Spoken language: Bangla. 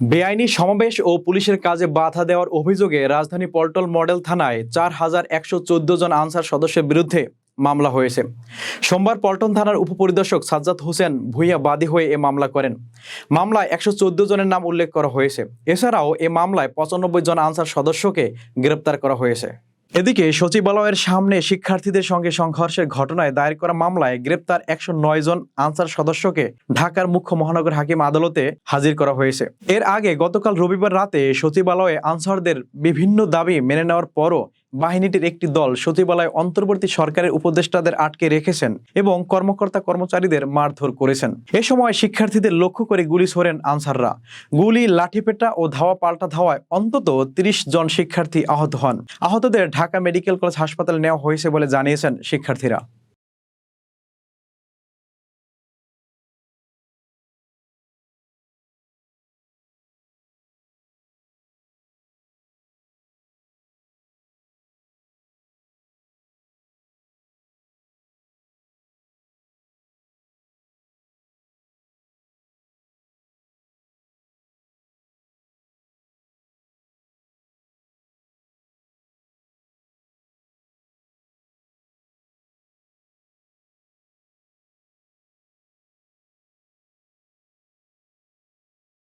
বেআইনি সমাবেশ ও পুলিশের কাজে বাধা দেওয়ার অভিযোগে রাজধানী পল্টন মডেল থানায় ৪,১১৪ জন আনসার সদস্যের বিরুদ্ধে মামলা হয়েছে। সোমবার পল্টন থানার উপপরিদর্শক সাজ্জাদ হোসেন ভূঁইয়া বাদী হয়ে এ মামলা করেন। মামলায় ১১৪ জনের নাম উল্লেখ করা হয়েছে। এছাড়াও এ মামলায় ৯৫ জন আনসার সদস্যকে গ্রেপ্তার করা হয়েছে। এদিকে সচিবালয়ের সামনে শিক্ষার্থীদের সঙ্গে সংঘর্ষের ঘটনায় দায়ের করা মামলায় গ্রেপ্তার ১০৯ জন আনসার সদস্যকে ঢাকার মুখ্য মহানগর হাকিম আদালতে হাজির করা হয়েছে। এর আগে গতকাল রবিবার রাতে সচিবালয়ে আনসারদের বিভিন্ন দাবি মেনে নেওয়ার পরও বাহিনীটির একটি দল সচিবালয়ে অন্তর্বর্তী সরকারের উপদেষ্টাদের আটকে রেখেছেন এবং কর্মকর্তা কর্মচারীদের মারধর করেছেন। এ সময় শিক্ষার্থীদের লক্ষ্য করে গুলি ছোড়েন আনসাররা। গুলি, লাঠিপেটা ও ধাওয়া পাল্টা ধাওয়ায় অন্তত ৩০ জন শিক্ষার্থী আহত হন। আহতদের ঢাকা মেডিকেল কলেজ হাসপাতালে নেওয়া হয়েছে বলে জানিয়েছেন শিক্ষার্থীরা।